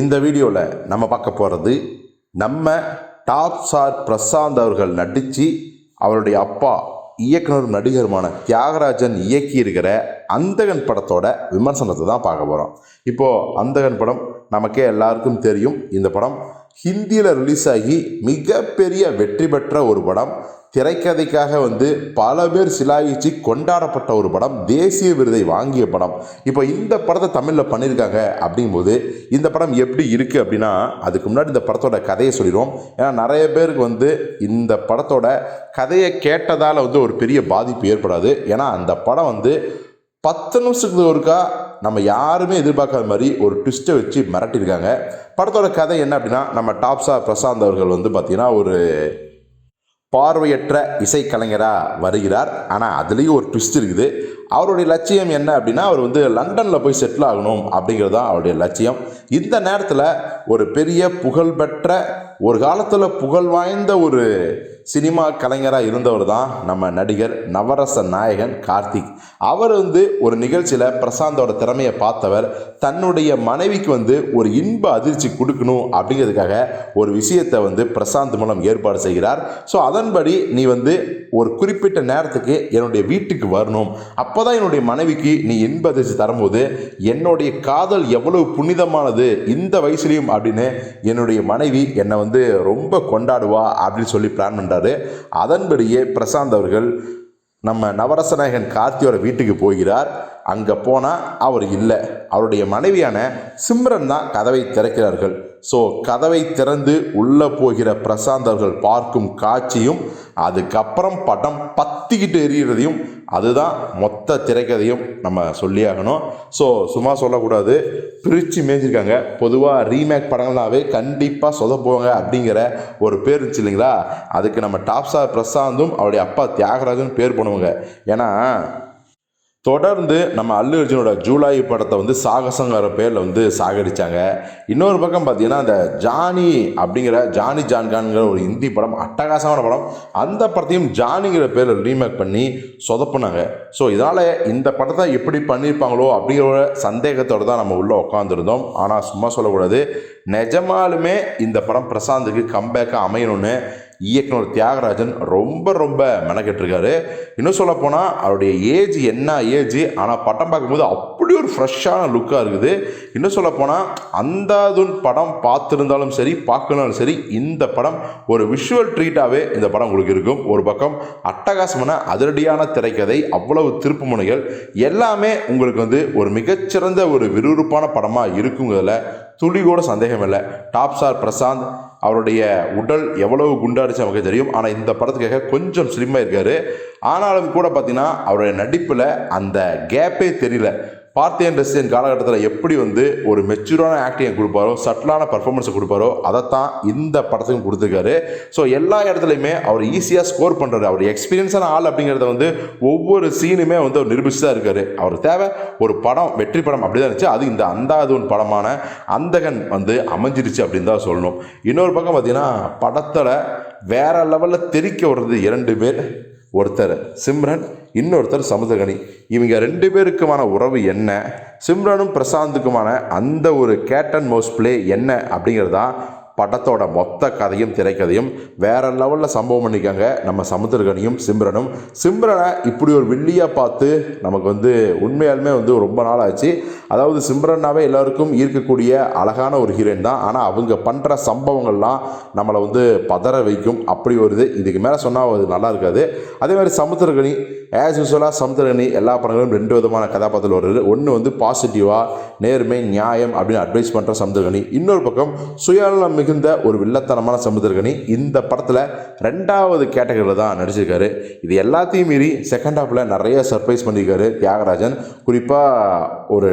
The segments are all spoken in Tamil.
இந்த வீடியோவில் நம்ம பார்க்க போகிறது நம்ம டாப் ஸ்டார் பிரசாந்த் அவர்கள் நடித்து அவருடைய அப்பா இயக்குனர் நடிகருமான தியாகராஜன் இயக்கியிருக்கிற அந்தகன் படத்தோட விமர்சனத்தை தான் பார்க்க போகிறோம். இப்போது அந்தகன் படம் நமக்கே எல்லாருக்கும் தெரியும். இந்த படம் ஹிந்தியில் ரிலீஸ் ஆகி மிகப்பெரிய வெற்றி பெற்ற ஒரு படம். திரைக்கதைக்காக பல பேர் சிலாகிச்சு கொண்டாடப்பட்ட ஒரு படம், தேசிய விருதை வாங்கிய படம். இப்போ இந்த படத்தை தமிழில் பண்ணியிருக்காங்க. அப்படிங்கும்போது இந்த படம் எப்படி இருக்குது அப்படின்னா, அதுக்கு முன்னாடி இந்த படத்தோட கதையை சொல்லிடுவோம். ஏன்னா நிறைய பேருக்கு இந்த படத்தோட கதையை கேட்டதால் ஒரு பெரிய பாதிப்பு ஏற்படாது. ஏன்னா அந்த படம் 10 நிமிஷத்துக்கு ஒருக்கா நம்ம யாருமே எதிர்பார்க்காத மாதிரி ஒரு ட்விஸ்ட்டை வச்சு மிரட்டியிருக்காங்க. படத்தோட கதை என்ன அப்படின்னா, நம்ம டாப் ஸ்டார் பிரசாந்த் அவர்கள் பார்த்திங்கன்னா ஒரு பார்வையற்ற இசைக்கலைஞராக வருகிறார். ஆனால் அதுலேயும் ஒரு ட்விஸ்ட் இருக்குது. அவருடைய லட்சியம் என்ன அப்படின்னா, அவர் லண்டனில் போய் செட்டில் ஆகணும் அப்படிங்கிறது தான் அவருடைய லட்சியம். இந்த நேரத்தில் ஒரு பெரிய புகழ்பெற்ற, ஒரு காலத்தில் புகழ் வாய்ந்த ஒரு சினிமா கலைஞராக இருந்தவர் தான் நம்ம நடிகர் நவரச நாயகன் கார்த்திக். அவர் ஒரு நிகழ்ச்சியில் பிரசாந்தோட திறமையை பார்த்தவர் தன்னுடைய மனைவிக்கு ஒரு இன்ப அதிர்ச்சி கொடுக்கணும் அப்படிங்கிறதுக்காக ஒரு விஷயத்தை பிரசாந்த் மூலம் ஏற்பாடு செய்கிறார். ஸோ அதன்படி நீ ஒரு குறிப்பிட்ட நேரத்துக்கு என்னுடைய வீட்டுக்கு வரணும், அப்போ தான் என்னுடைய மனைவிக்கு நீ இன்ப அதிர்ச்சி தரும்போது என்னுடைய காதல் எவ்வளவு புனிதமானது இந்த வயசுலையும் அப்படின்னு என்னுடைய மனைவி என்னை ரொம்ப கொண்டாடுவா அப்படின்னு சொல்லி பிளான் பண்ணுறாரு. அதன்படியே பிரசாந்த் அவர்கள் நம்ம நவரசநாயகன் கார்த்தியோட வீட்டுக்கு போகிறார். அங்கே போனால் அவர் இல்லை. அவருடைய மனைவியான சிம்ரன் தான் கதவை திறக்கிறார்கள். ஸோ கதவை திறந்து உள்ளே போகிற பிரசாந்த் அவர்கள் பார்க்கும் காட்சியும், அதுக்கப்புறம் படம் பத்திக்கிட்டு எறிகிறதையும், அதுதான் மொத்த திரைக்கதையும் நம்ம சொல்லியாகணும். ஸோ சும்மா சொல்லக்கூடாது, பிரித்து மேய்ஞ்சிருக்காங்க. பொதுவாக ரீமேக் படங்கள்னாவே கண்டிப்பாக சொதப்புவாங்க அப்படிங்கிற ஒரு பேர் இருந்துச்சு இல்லைங்களா? அதுக்கு நம்ம டாப் ஸ்டார் பிரசாந்தும் அவருடைய அப்பா தியாகராஜன் பேர் பண்ணுவாங்க. ஏன்னா தொடர்ந்து நம்ம அல்லு அர்ஜுனோட ஜூலாய் படத்தை சாகசங்கிற பேரில் சாகடித்தாங்க. இன்னொரு பக்கம் பார்த்தீங்கன்னா அந்த ஜானி அப்படிங்கிற ஜானி ஜான்கான்கிற ஒரு ஹிந்தி படம், அட்டகாசமான படம், அந்த படத்தையும் ஜானிங்கிற பேரில் ரீமேக் பண்ணி சொதப்புனாங்க. ஸோ இதனால் இந்த படத்தை எப்படி பண்ணியிருப்பாங்களோ அப்படிங்கிற சந்தேகத்தோடு தான் நம்ம உள்ளே உட்காந்துருந்தோம். ஆனால் சும்மா சொல்லக்கூடாது, நிஜமாலுமே இந்த படம் பிரசாந்துக்கு கம்பேக்காக அமையணும்னு இயக்குனர் தியாகராஜன் ரொம்ப மெனக்கெட்டிருக்காரு. இன்னும் சொல்ல போனால் அவருடைய ஏஜ் என்ன ஏஜ், ஆனால் படம் பார்க்கும்போது அப்படி ஒரு ஃப்ரெஷ்ஷான லுக்காக இருக்குது. இன்னும் சொல்ல போனால் அந்தாதுன் படம் பார்த்துருந்தாலும் சரி, பார்க்கணும்னாலும் சரி, இந்த படம் ஒரு விஷுவல் ட்ரீட்டாகவே இந்த படம் உங்களுக்கு இருக்கும். ஒரு பக்கம் அட்டகாசமான அதிரடியான திரைக்கதை, அவ்வளவு திருப்பு முனைகள் எல்லாமே உங்களுக்கு ஒரு மிகச்சிறந்த ஒரு விறுவிறுப்பான படமாக இருக்குங்கிறதுல துளி கூட சந்தேகம் இல்லை. டாப் ஸ்டார் பிரசாந்த் அவருடைய உடல் எவ்வளவு குண்டாடிச்சு நமக்கு தெரியும். ஆனால் இந்த படத்துக்காக கொஞ்சம் ஸ்லிம்மாக இருக்கார். ஆனாலும் கூட பார்த்தீங்கன்னா அவருடைய நடிப்பில் அந்த கேப்பே தெரியல. பார்த்தியன் ரசிகன் காலகட்டத்தில் எப்படி ஒரு மெச்சூரான ஆக்டிங்கை கொடுப்பாரோ, சட்டிலான பர்ஃபார்மன்ஸை கொடுப்பாரோ, அதைத்தான் இந்த படத்துக்கும் கொடுத்துருக்காரு. ஸோ எல்லா இடத்துலையுமே அவர் ஈஸியாக ஸ்கோர் பண்ணுறாரு. அவர் எக்ஸ்பீரியன்ஸான ஆள் அப்படிங்கிறத ஒவ்வொரு சீனுமே அவர் நிரூபிச்சு தான் இருக்கார். அவருக்கு தேவை ஒரு படம், வெற்றி படம் அப்படி தான் இருந்துச்சு. அது இந்த அந்தாதுன் படமான அந்தகன் அமைஞ்சிருச்சு அப்படின்னு தான் சொல்லணும். இன்னொரு பக்கம் பார்த்தீங்கன்னா படத்தில் வேற லெவலில் தெறிக்க விடுறது 2 பேர். ஒருத்தர் சிம்ரன், இன்னொருத்தர் சமுத்திரகனி. இவங்க 2 பேருக்குமான உறவு என்ன, சிம்ரனும் பிரசாந்துக்குமான அந்த ஒரு கேட் அண்ட் மவுஸ் பிளே என்ன அப்படிங்கிறதா படத்தோட மொத்த கதையும் திரைக்கதையும். வேற லெவலில் சம்பவம் பண்ணிக்காங்க நம்ம சமுத்திரகனியும் சிம்ரனும். சிம்ரனை இப்படி ஒரு வில்லியாக பார்த்து நமக்கு உண்மையாலுமே ரொம்ப நாள் ஆச்சு. அதாவது சிம்ரன்னாவே எல்லாருக்கும் ஈர்க்கக்கூடிய அழகான ஒரு ஹீரோயின் தான். ஆனால் அவங்க பண்ணுற சம்பவங்கள்லாம் நம்மளை பதற வைக்கும். அப்படி ஒரு இதுக்கு மேலே சொன்னால் அது நல்லா இருக்காது. அதே மாதிரி சமுத்திரகனி ஆஸ் யூஸ்வலாக சமுத்திரகனி எல்லா படங்களும் 2 விதமான கதாபாத்திரம் வருது. ஒன்று பாசிட்டிவாக நேர்மை நியாயம் அப்படின்னு அட்வைஸ் பண்ணுற சமுத்திரகனி, இன்னொரு பக்கம் சுயநலம் மிகுந்த ஒரு வில்லத்தனமான சமுத்திரகனி. இந்த படத்தில் 2வது கேட்டகரியில் தான் நடிச்சிருக்காரு. இது எல்லாத்தையும் மீறி செகண்ட் ஹாஃபில் நிறைய சர்ப்ரைஸ் பண்ணியிருக்காரு தியாகராஜன். குறிப்பாக ஒரு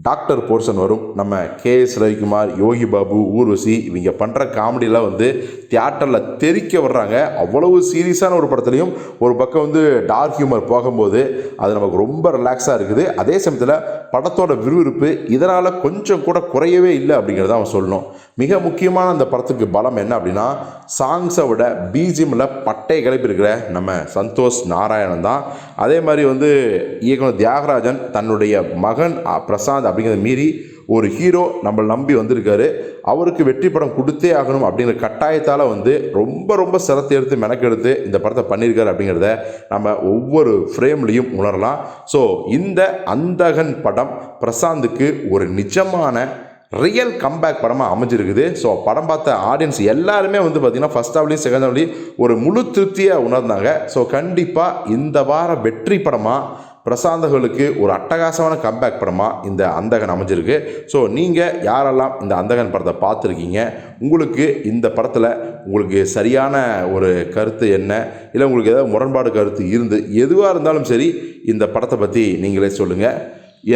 டாக்டர் போர்ஷன் வரும். நம்ம KS ரவிக்குமார், யோகி பாபு, ஊர்வசி இவங்க பண்ணுற காமெடியெலாம் தியேட்டரில் தெறிக்க வர்றாங்க. அவ்வளவு சீரியஸான ஒரு படத்துலையும் ஒரு பக்கம் டார்க் ஹியூமர் போகும்போது அது நமக்கு ரொம்ப ரிலாக்ஸாக இருக்குது. அதே சமயத்தில் படத்தோட விறுவிறுப்பு இதனால் கொஞ்சம் கூட குறையவே இல்லை அப்படிங்கிறத அவன் சொல்லணும். மிக முக்கியமான அந்த படத்துக்கு பலம் என்ன அப்படின்னா, சாங்ஸை விட பிஜிஎம்மில் பட்டை கிளப்பியிருக்கிற நம்ம சந்தோஷ் நாராயணன் தான். அதே மாதிரி இயக்குனர் தியாகராஜன் தன்னுடைய மகன் பிரசாந்த் அப்படிங்கிறத மீறி ஒரு ஹீரோ நம்மளை நம்பி வந்திருக்காரு, அவருக்கு வெற்றி படம் கொடுத்தே ஆகணும் அப்படிங்கிற கட்டாயத்தால் வந்து ரொம்ப ரொம்ப சிரத்தை எடுத்து மெனக்கெடுத்து இந்த படத்தை பண்ணியிருக்காரு அப்படிங்கிறத நம்ம ஒவ்வொரு ஃப்ரேம்லேயும் உணரலாம். ஸோ இந்த அந்தகன் படம் பிரசாந்துக்கு ஒரு நிஜமான ரியல் கம்பேக் படமாக அமைஞ்சிருக்குது. ஸோ படம் பார்த்த ஆடியன்ஸ் எல்லாருமே வந்து பார்த்திங்கன்னா ஃபஸ்ட் ஹாஃப்லேயும் செகண்ட் ஹாஃப்லேயும் ஒரு முழு திருப்தியாக உணர்ந்தாங்க. ஸோ கண்டிப்பாக இந்த வார வெற்றி படமாக பிரசாந்தர்களுக்கு ஒரு அட்டகாசமான கம்பேக் படமாக இந்த அந்தகன் அமைஞ்சிருக்கு. ஸோ நீங்கள் யாரெல்லாம் இந்த அந்தகன் படத்தை பார்த்துருக்கீங்க, உங்களுக்கு இந்த படத்தில் உங்களுக்கு சரியான ஒரு கருத்து என்ன, இல்லை உங்களுக்கு ஏதாவது முரண்பாடு கருத்து எதுவாக இருந்தாலும் சரி இந்த படத்தை பற்றி நீங்களே சொல்லுங்கள்.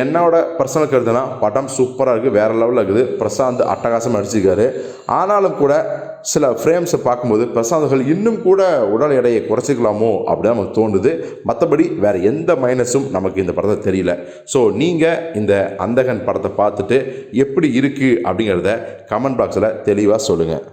என்னோட பர்சனல் கருத்துனா படம் சூப்பராக இருக்குது, வேறு லெவலில் இருக்குது. பிரசாந்த் அட்டகாசமாக நடிச்சிருக்காரு. ஆனாலும் கூட சில ஃப்ரேம்ஸை பார்க்கும்போது பிரசாந்த்கள் இன்னும் கூட உடல் எடையை குறைச்சிக்கலாமோ அப்படின்னு நமக்கு தோணுது. மற்றபடி வேறு எந்த மைனஸும் நமக்கு இந்த படத்தை தெரியல. ஸோ நீங்கள் இந்த அந்தகன் படத்தை பார்த்துட்டு எப்படி இருக்குது அப்படிங்கிறத கமெண்ட் பாக்ஸில் தெளிவாக சொல்லுங்கள்.